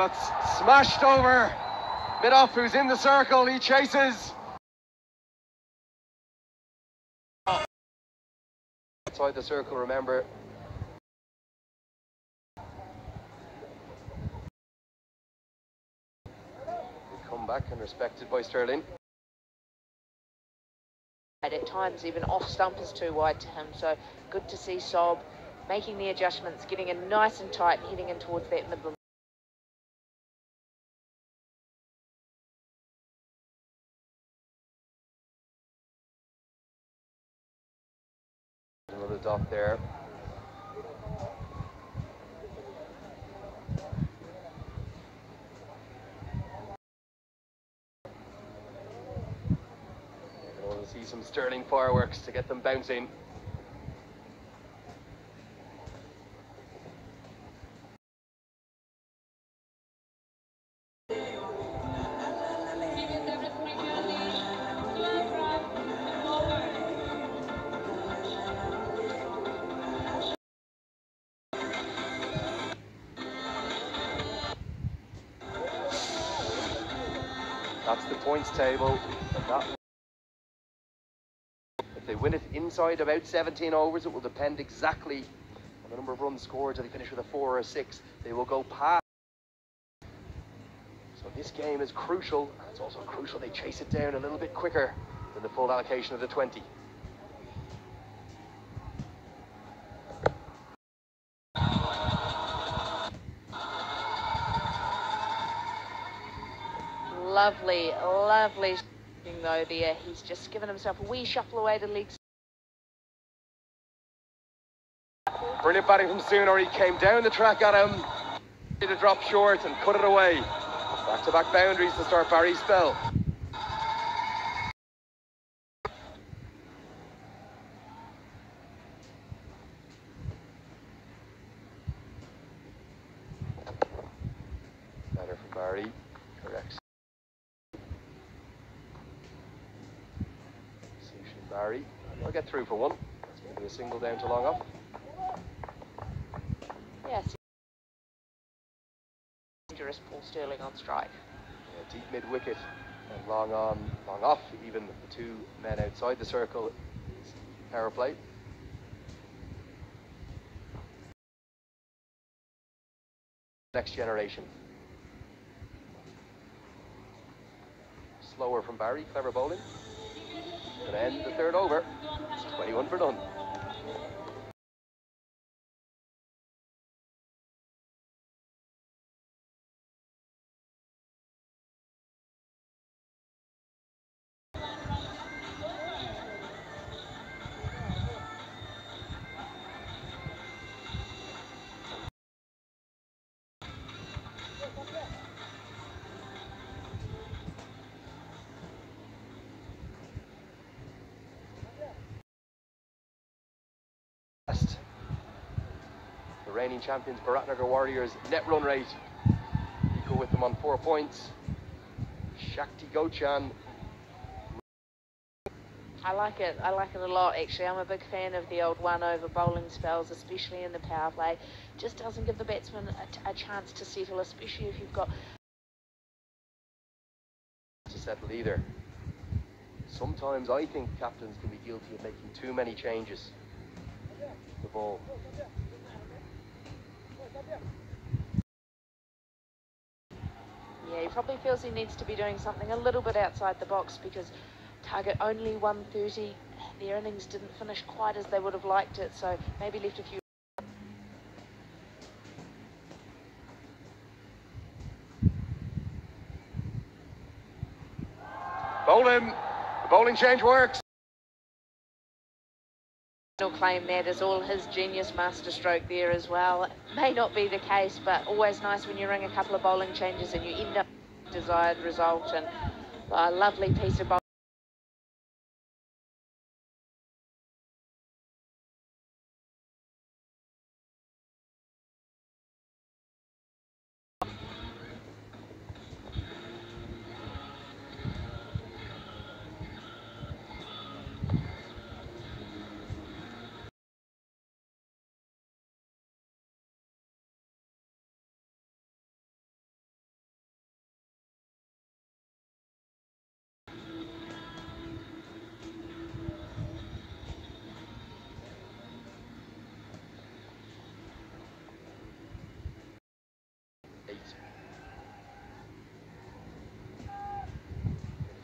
Well, it's smashed over. Midoff, who's in the circle, he chases. Outside the circle, remember. Come back and respected by Sterling. At times even off stump is too wide to him, so good to see Sob making the adjustments, getting it nice and tight, heading in towards that middle. Another dot there. I want to see some Sterling fireworks to get them bouncing. That's the points table. If they win it inside about 17 overs, it will depend exactly on the number of runs scored. Do they finish with a 4 or a 6? They will go past. So this game is crucial. It's also crucial they chase it down a little bit quicker than the full allocation of the 20. Lovely, lovely though there. He's just given himself a wee shuffle away to legs. Brilliant batting from Sooner. He came down the track at him. To drop short and cut it away. Back-to-back boundaries to start Barry's spell. Better from Barry. Correct. Barry, I'll get through for one. That's going to be a single down to long off. Yes. Dangerous Paul Sterling on strike. Yeah, deep mid wicket and long on, long off. Even the two men outside the circle. Power play. Next generation. Slower from Barry, clever bowling. And end the third over. It's 21 for none. The reigning champions, Bharatnagar Warriors, net run rate equal with them on 4 points. Shakti Gochan. I like it a lot actually. I'm a big fan of the old 1 over bowling spells, especially in the power play. Just doesn't give the batsman a chance to settle, especially if you've got To settle either. Sometimes I think captains can be guilty of making too many changes. The ball. Yeah, he probably feels he needs to be doing something a little bit outside the box because target only 130. The innings didn't finish quite as they would have liked it, so maybe left a few. Bowl him. The bowling change works. Claim that is all his genius masterstroke there as well. It may not be the case, but always nice when you ring a couple of bowling changes and you end up with the desired result. And a lovely piece of bowling.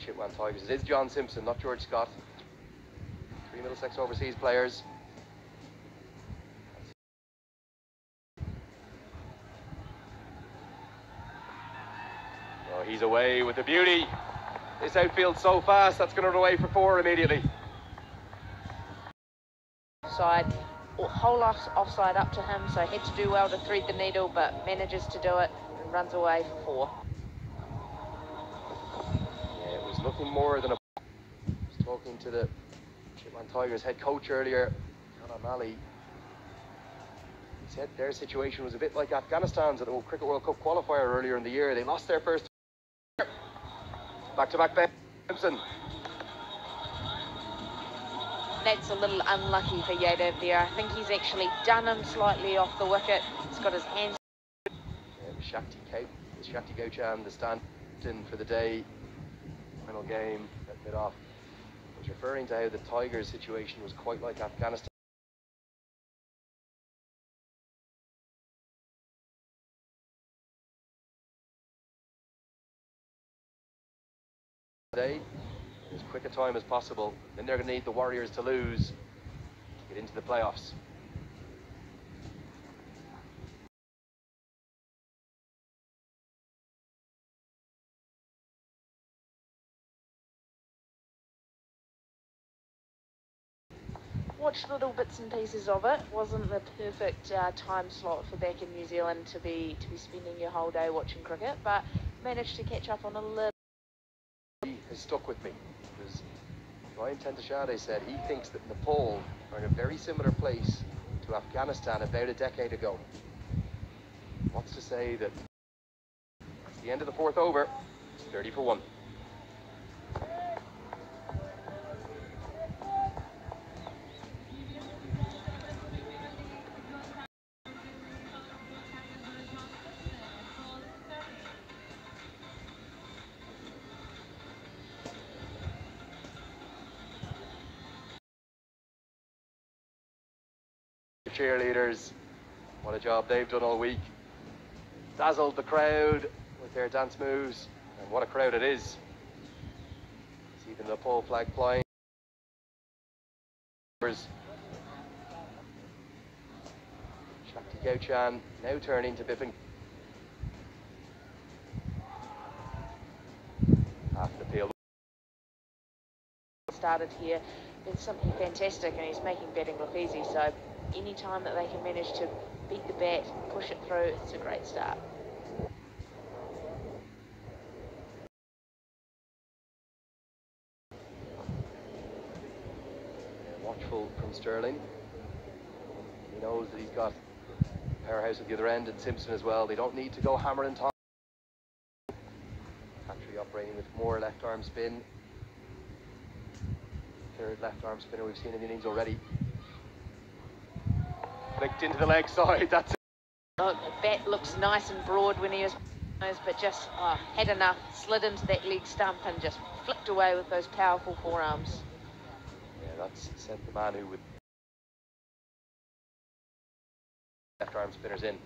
Chitwan Tigers. It is John Simpson, not George Scott. 3 Middlesex overseas players. Oh, he's away with the beauty. This outfield's so fast, that's going to run away for 4 immediately. Side, whole offside up to him, so had to do well to thread the needle, but manages to do it and runs away for 4. Yeah, it was looking more than a... I was talking to the Chitwan Tigers head coach earlier, John O'Malley. He said their situation was a bit like Afghanistan's at the Cricket World Cup qualifier earlier in the year. They lost their first... Back-to-back Ben Simpson. That's a little unlucky for Yadav there. I think he's actually done him slightly off the wicket. He's got his hands... Shakti Gauchan, the stand-in for the day. Final game at mid-off. I was referring to how the Tigers' situation was quite like Afghanistan. Today, as quick a time as possible. Then they're going to need the Warriors to lose to get into the playoffs. Watched little bits and pieces of it. Wasn't the perfect time slot for back in New Zealand to be spending your whole day watching cricket, but managed to catch up on a little. He has stuck with me because Ryan Tentashade said he thinks that Nepal are in a very similar place to Afghanistan about a decade ago. What's to say that it's the end of the 4th over, it's 30 for 1. Cheerleaders, what a job they've done all week. Dazzled the crowd with their dance moves, and what a crowd it is. See the Nepal flag flying. Shakti Gauchan now turning to Bipin. Half an appeal. Started here, it's something fantastic, and he's making batting look easy, so any time that they can manage to beat the bat, push it through, it's a great start. Watchful from Sterling. He knows that he's got Powerhouse at the other end and Simpson as well. They don't need to go hammer and tongs. Actually operating with more left arm spin. 3rd left arm spinner we've seen in the innings already. Flicked into the leg side, that's it. Oh, the bat looks nice and broad when he was, but just had enough, slid into that leg stump and just flicked away with those powerful forearms. Yeah, that's sent the man who would left arm spinners in.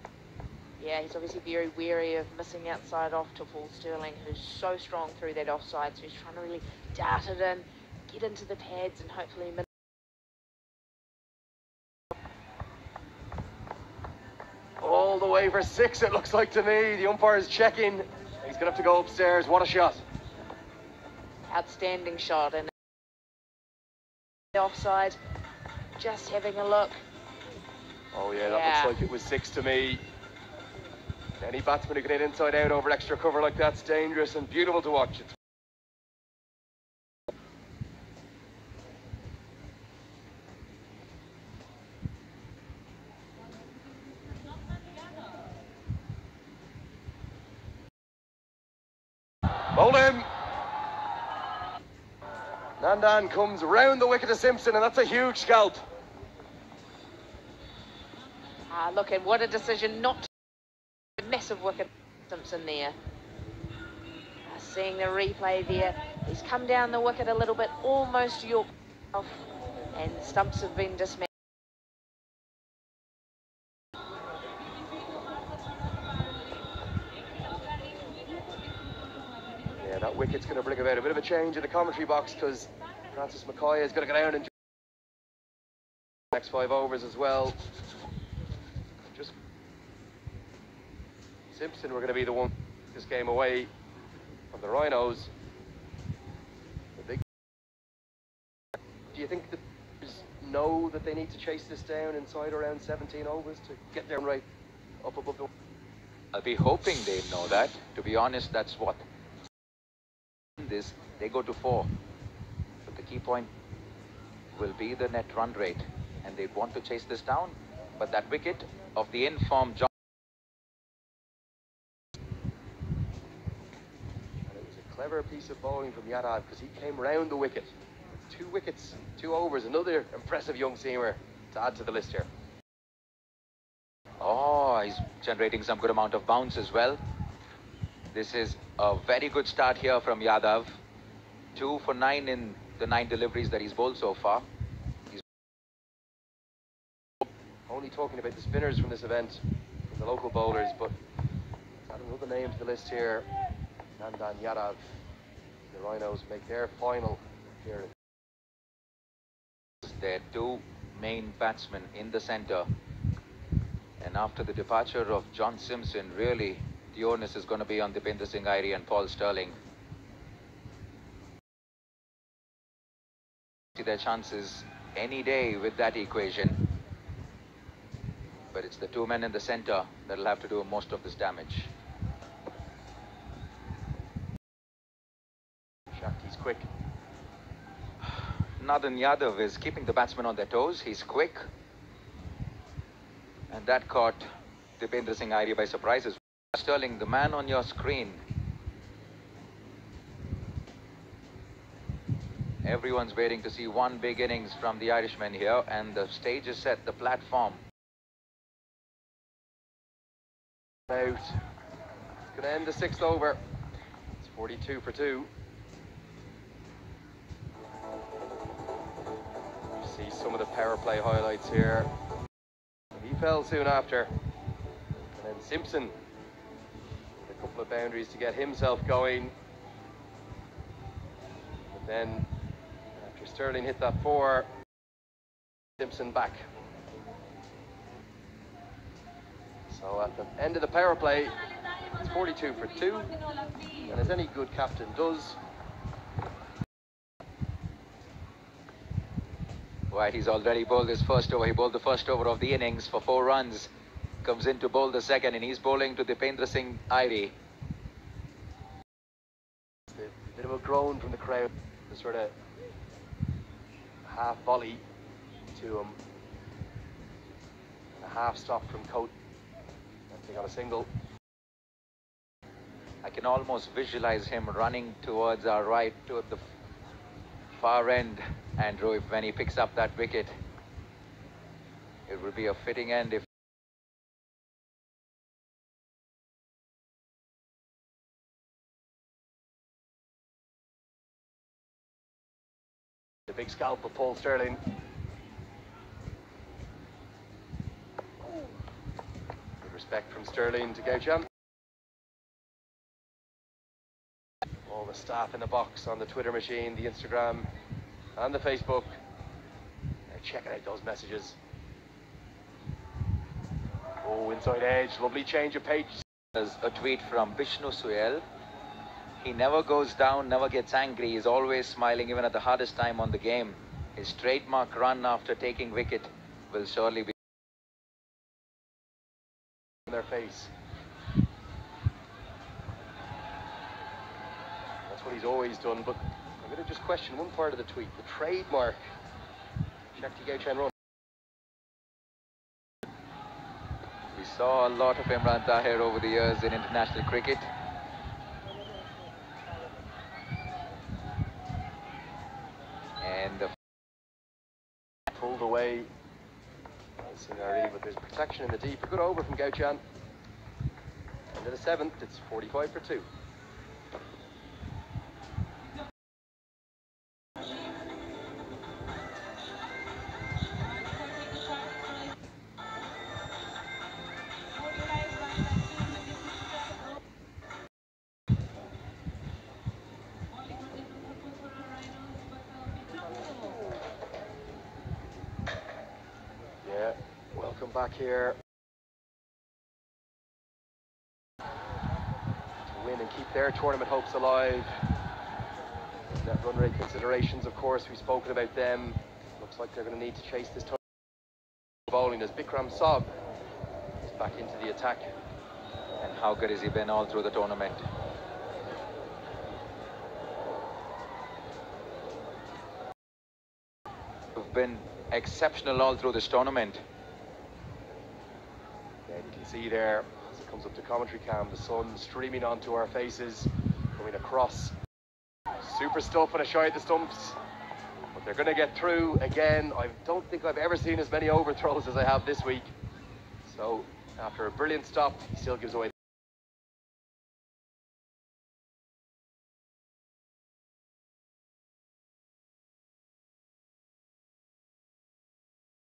Yeah, he's obviously very wary of missing outside off to Paul Sterling, who's so strong through that offside, so he's trying to really dart it in, get into the pads and hopefully all the way for 6, it looks like to me. The umpire's checking. He's going to have to go upstairs. What a shot. outstanding shot, and the offside, just having a look. Oh yeah, that looks like it was 6 to me. Any batsman who can hit inside out over extra cover like that's dangerous and beautiful to watch. It's bowled him. Nandan comes round the wicket to Simpson, and that's a huge scalp. Look, and what a decision not to massive wicket Simpson there. Seeing the replay there, he's come down the wicket a little bit, almost York off, and stumps have been dismantled. Yeah, that wicket's going to bring rambling about a bit of a change in the commentary box because Francis McCoy is going to go down and next 5 overs as well. Just Simpson were going to be the one this game away from the Rhinos. Do you think the players know that they need to chase this down inside around 17 overs to get down right up above the... I'll be hoping they know that. To be honest, that's what this they go to 4. But the key point will be the net run rate, and they want to chase this down. But that wicket of the in-form John. And it was a clever piece of bowling from Yadav because he came round the wicket. 2 wickets, 2 overs, another impressive young seamer to add to the list here. Oh, he's generating some good amount of bounce as well. This is a very good start here from Yadav. 2 for 9 in the 9 deliveries that he's bowled so far. He's only talking about the spinners from this event, from the local bowlers, but add another name to the list here. Nandan Yadav. The Rhinos make their final appearance. Their 2 main batsmen in the centre, and after the departure of John Simpson, really the onus is going to be on Dipendra Singh Airi and Paul Sterling. See their chances any day with that equation, but it's the 2 men in the centre that'll have to do most of this damage. Shakti's quick. Nandan Yadav is keeping the batsmen on their toes. He's quick. And that caught Dipendra Singh Airi by surprise. Sterling, the man on your screen. Everyone's waiting to see one big innings from the Irishman here, and the stage is set, the platform. Out. It's going to end the 6th over. It's 42 for 2. See some of the power play highlights here. He fell soon after, and then Simpson with a couple of boundaries to get himself going. But then after Sterling hit that 4, Simpson back. So at the end of the power play, it's 42 for 2, and as any good captain does, Right, he's already bowled his first over. He bowled the first over of the innings for 4 runs. Comes in to bowl the second, and he's bowling to Dipendra Singh Airi. A bit of a groan from the crowd. The sort of half volley to him. And a half stop from Coat. They got a single. I can almost visualize him running towards our right, toward the far end, Andrew, when he picks up that wicket. It would be a fitting end if the big scalp of Paul Sterling. With respect from Sterling to Gauchan. All the staff in the box on the Twitter machine, the Instagram and the Facebook. They're checking out those messages. Oh, inside edge, lovely change of pace. there's a tweet from Vishnu Suyel. He never goes down, never gets angry. He's always smiling even at the hardest time on the game. His trademark run after taking wicket will surely be in their face. That's what he's always done, but I'm going to just question one part of the tweet. The trademark Shakti Gauchan run. We saw a lot of Imran Tahir over the years in international cricket. And the pulled away by Singhari, but there's protection in the deep. A good over from Gauchan. Into the 7th, it's 45 for 2. back here to win and keep their tournament hopes alive. Net run rate considerations, of course, we've spoken about them. Looks like they're going to need to chase this bowling as Bikram Saab is back into the attack. And how good has he been all through the tournament? You've been exceptional all through this tournament. Yeah, you can see there as it comes up to commentary cam, the sun streaming onto our faces, coming across. Super stuff and a shy at the stumps, but they're going to get through again. I don't think I've ever seen as many overthrows as I have this week. So after a brilliant stop, he still gives away.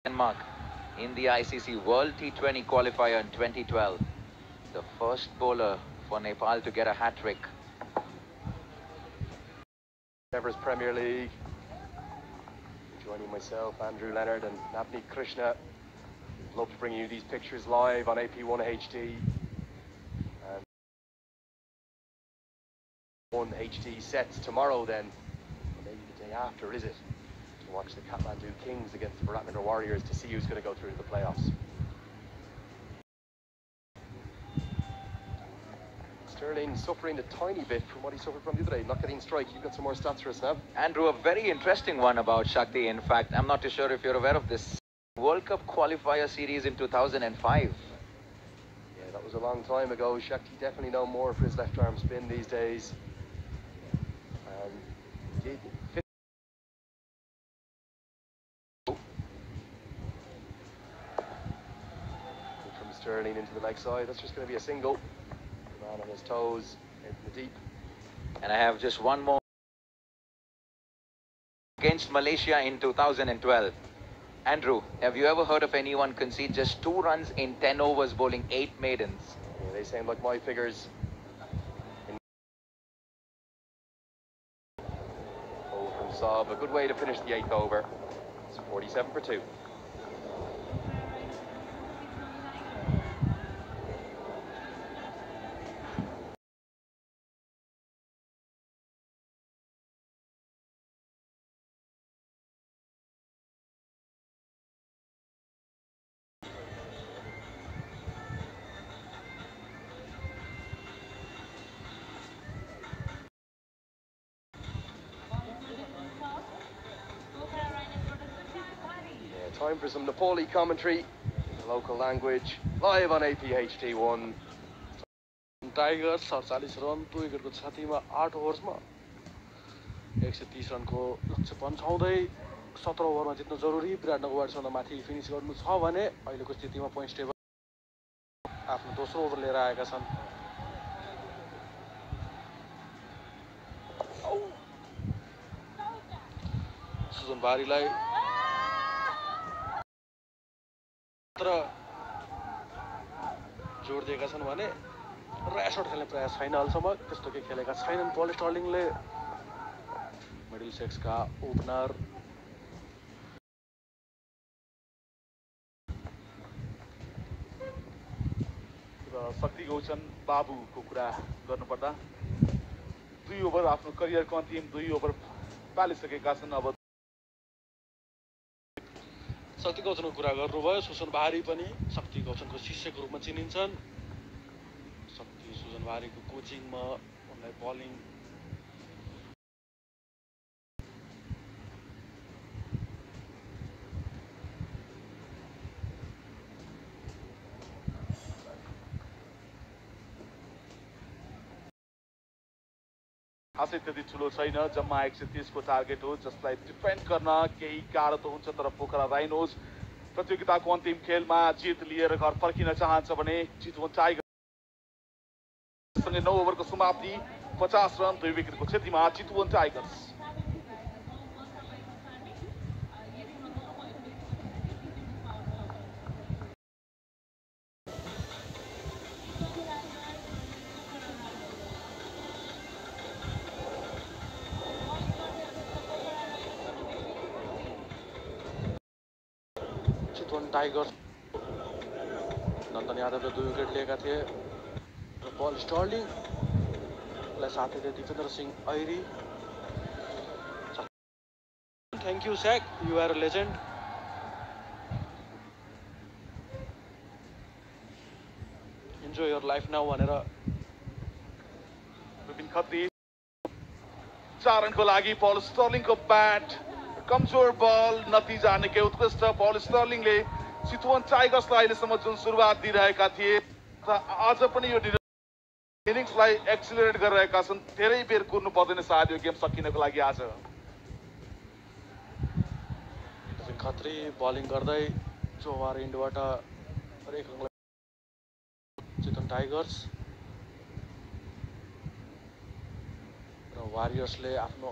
Denmark in the ICC World T20 qualifier in 2012. The first bowler for Nepal to get a hat-trick. Everest Premier League. Joining myself, Andrew Leonard and Navneet Krishna. We'd love to bring you these pictures live on AP1 HD. And 1 HD sets tomorrow then, or maybe the day after, is it? To watch the Kathmandu Kings against the Viratnagar Warriors to see who's going to go through to the playoffs. Sterling suffering a tiny bit from what he suffered from the other day, not getting strike. You've got some more stats for us now. Andrew, a very interesting one about Shakti. In fact, I'm not too sure if you're aware of this World Cup qualifier series in 2005. Yeah, that was a long time ago. Shakti definitely known more for his left arm spin these days. He did fit from Sterling into the leg side. That's just going to be a single. Man on his toes, out in the deep. And I have just one more. Against Malaysia in 2012. Andrew, have you ever heard of anyone concede just 2 runs in 10 overs bowling 8 maidens? Yeah, they sound like my figures. Over from Saab, a good way to finish the 8th over. It's 47 for 2. Time for some Nepali commentary in the local language, live on APHT1. Tiger 47 run 2 विकेटको क्षतिमा 8 ओभरमा 130 रनको लक्ष्य पन्छाउँदै 17 ओभरमा जित्न जरुरी। विराटनगर वारियर्सभन्दा माथि finish गर्नु छ भने अहिलेको स्थितिमा पोइन्ट्स टेबल आफ्नो दोस्रो ओभर लिएर आएका छन्। सुजन बारीलाई जोड दिएका छन् भने र्यास शट खेल्ने प्रयास छैन अहिलेसम्म, त्यस्तो केही खेलेका छैनन् पल स्टर्लिङले। मिडल सेक्सका ओपनर शक्ति गौचन बाबुको कुरा गर्नुपर्दा 2 ओभर आफ्नो करियरको अन्तिम 2 ओभर पालिसकेका छन्। अब शक्ति गौचनको कुरा गर्नुभयो, सुसन बहारी पनि शक्ति गौचनको शिष्यको रूपमा चिनिन्छन्। शक्ति सुजन बहारीको कोचिङमा उनलाई बलिङ खासै त्यति ठुलो छैन, जम्मा 130 को टार्गेट हो जसलाई डिफेन्ड गर्न केही गाह्रो त हुन्छ, तर पोखरा राइनोज प्रतियोगिताको अन्तिम खेलमा जित लिएर घर फर्किन चाहन्छ भने चितवन टाइगर्स सँगै 9 ओभरको समाप्ति 50 रन 2 विकेटको क्षतिमा चितवन टाइगर्स। टाइगर्स चेतन यादवले 2 विकेट लिएका थिए र पल स्टर्लिङलाई साथै दिए दिपेन्द्र सिंह ऐरी। थ्याङ्क यू स्याक, you are a legend. Enjoy your life now भनेर विपिन खत्री 4 रनको लागि पल स्टर्लिङको ब्याट, कमजोर बल, नतिजा निकै उत्कृष्ट। पल स्टर्लिङले चितवन टाइगर्सलाई अहिलेसम्म जुन सुरुवात दिइरहेका थिए आज पनि यो इनिङ्सलाई एक्सिलरेट गरिरहेका छन्। धेरै बेर कुर्नु पर्दैन सायद यो गेम सकिनको लागि आज। खत्री बलिङ गर्दै चौबार इन्डबाट चितवन टाइगर्स र वारियर्सले आफ्नो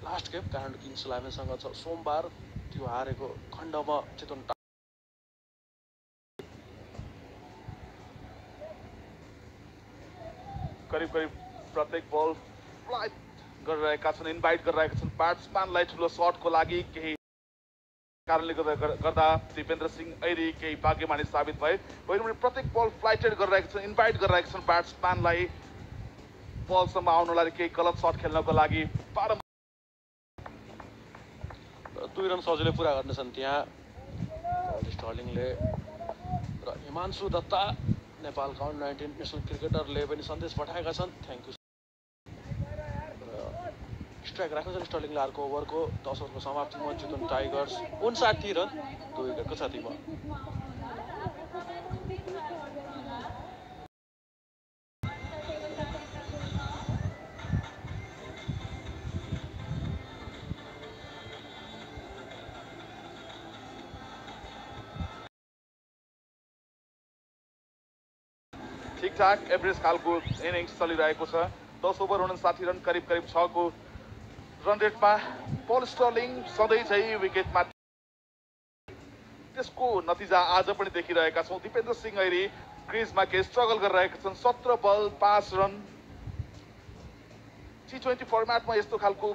लास्ट गेम काठमाडौँ किङ्स 11सँग छ सोमबार, त्यो हारेको खण्डमा चितवन करिब करिब प्रत्येक बल फ्लाइट गरिरहेका छन्, इन्भाइट गरिरहेका छन् ब्याट्सम्यानलाई ठुलो सर्टको लागि। केही कारणले गर्दा दिपेन्द्र सिंह ऐरी केही भाग्यमानी साबित भए। होइन भने प्रत्येक बल फ्लाइटेड गरिरहेका छन्, इन्भाइट गरिरहेका छन् ब्याट्सम्यानलाई बलसम्म आउनलाई केही गलत सर्ट खेल्नको लागि। 2 रन सजिलै पुरा गर्नेछन् त्यहाँ स्टर्लिङले र हिमांशु दत्ता नेपालका अन्डर 19 नेसनल क्रिकेटरले पनि सन्देश पठाएका छन्। Thank you. स्ट्राइक राख्न स्टर्लिङले अर्को ओभरको 10 ओभरको समाप्तिमा चितवन टाइगर्स 59 रन 2 विकेटको क्षतिमा। ठिकठाक एभरेज खालको इनिङ्स चलिरहेको छ। 10 ओभर 59 रन, करिब करिब 6 को रन रेटमा पल स्टर्लिङ सधैँ चाहिँ विकेटमा त्यसको नतिजा आज पनि देखिरहेका छौँ। दिपेन्द्र सिंह ऐरी क्रिजमा केही स्ट्रगल गरिरहेका छन्। 17 बल 5 रन। T20 फर्मेटमा यस्तो खालको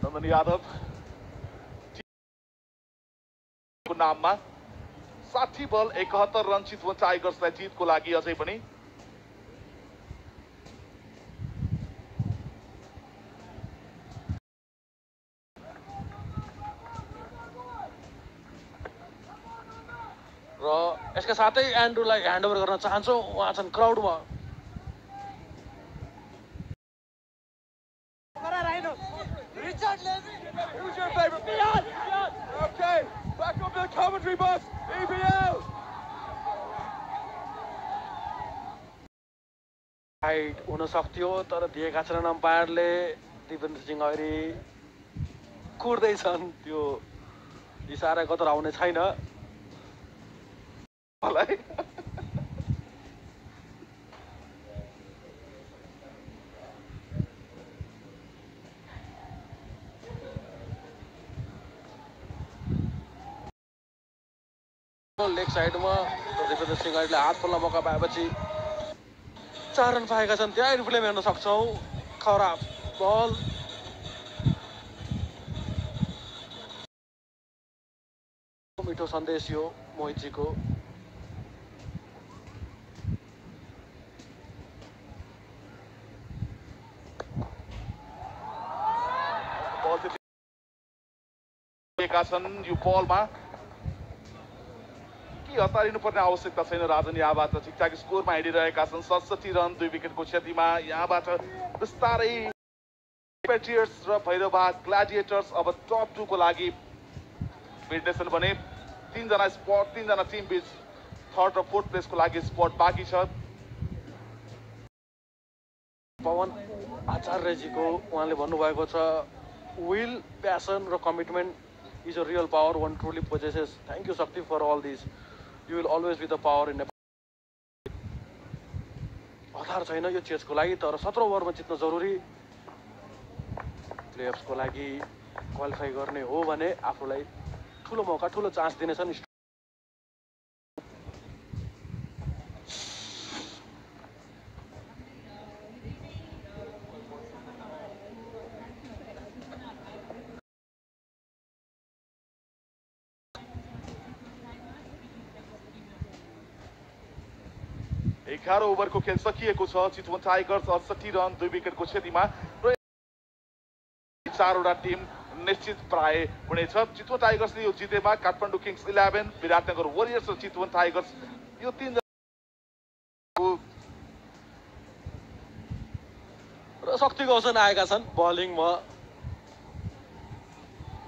नन्दन यादव को नाममा 60 बल 71 रन चितवन टाइगर्सलाई जितको लागि अझै पनि। र यसका साथै एन्ड्रुलाई ह्यान्डओभर गर्न चाहन्छु, उहाँ छन् क्राउडमा। Who's your favorite? Beyond! Okay, back up to the commentary box. EPL! Height हुन सक्थ्यो तर दिएका छैनन् अम्पायरले। दिपेन्द्र सिंह ऐरी कुर्दैछन्, त्यो इसारा कतरा आउने छैन। लेग साइडमा दिपेन्द्र सिंह ऐरीले हात खोल्न मौका पाएपछि 4 रन पाएका छन्। त्यहाँ रिप्लेमा हेर्न सक्छौँ। खराब बल, मिठो सन्देश यो मोहितजीको। छन् यो बलमा के हतारिनु पर्ने आवश्यकता छैन। राजन यहाँबाट ठिकठाक स्कोरमा हिँडिरहेका छन्। 67 रन 2 विकेटको क्षतिमा। यहाँबाट बिस्तारै पेट्रियट्स र भैरवबाद ग्ल्याडिएटर्स अब टप 2 को लागि भिड्नेछन् भने 3 जना स्पट, 3 जना टिम बीच 3rd र 4th प्लेसको लागि स्पट बाँकी छ। पवन आचार्यजीको उहाँले भन्नुभएको छ, विल, प्यासन र commitment is a real power one truly possesses. Thank you Shakti for all these. You will always be the power in Nepal. हतार छैन यो चेसको लागि, तर 17 ओभरमा जित्न जरुरी। प्लेअफ्सको लागि क्वालिफाई गर्ने हो भने आफूलाई ठुलो मौका, ठुलो चान्स दिनेछन्। 11 ओभरको खेल सकिएको छ। चितवन टाइगर्स 68 रन 2 विकेटको क्षतिमा र 4वटा टिम निश्चित प्राय हुनेछ। चितवन टाइगर्सले यो जितेमा काठमाडौँ किङ्स 11, विराटनगर वरियर्स र चितवन टाइगर्स यो 3 र शक्ति गौसन आएका छन् बलिङमा।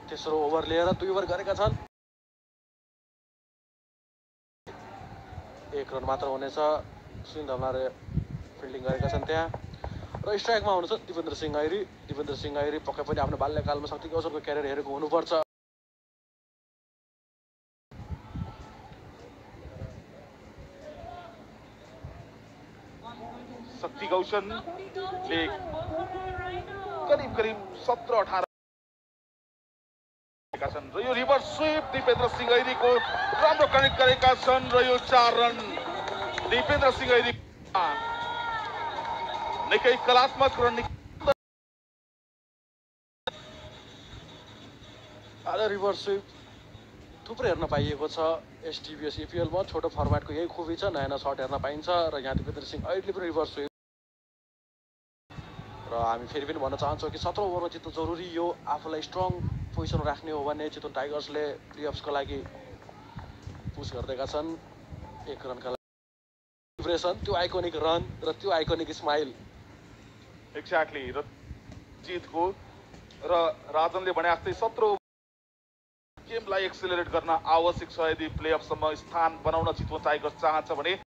तेस्रो ओभर लिएर 2 ओभर गरेका छन्। 1 रन मात्र हुनेछ। सुनिल धमलाले फिल्डिङ गरेका छन् त्यहाँ र स्ट्राइकमा हुनुहुन्छ दिपेन्द्र सिंह ऐरी। दिपेन्द्र सिंह ऐरी पक्कै पनि आफ्नो बाल्यकालमा शक्ति गौसनको क्यारियर हेरेको हुनुपर्छ। शक्ति गौसनले करिब 17-18 छन् र यो रिभर्स स्विप दिपेन्द्र सिंह ऐरीको राम्रो कनेक्ट गरेका छन् र यो 4 रन दिपेन्द्र सिंह ऐरी निकै कलात्मक र आज रिभर्स स्विप थुप्रै हेर्न पाइएको छ। एसटिभिएस EPL मा छोटो फर्मेटको यही खुबी छ, नयाँ सर्ट हेर्न पाइन्छ र यहाँ दिपेन्द्र सिंह ऐरीले पनि रिभर्स स्विप। र हामी फेरि पनि भन्न चाहन्छौँ कि 17 ओभरमा जित्नु जरुरी। यो आफूलाई स्ट्रङ पोजिसन राख्ने हो भने चितवन टाइगर्सले प्लेअफ्सको लागि पुस गर्दैका छन्। 1 रनका लागि सेलिब्रेसन, त्यो आइकोनिक रन र त्यो आइकोनिक स्माइल। एक्ज्याक्टली र जितको र राजनले भने जस्तै 17 गेमलाई एक्सेलरेट गर्न आवश्यक छ। यदि प्लेअफसम्म स्थान बनाउन चितवन टाइगर्स चाहन्छ भने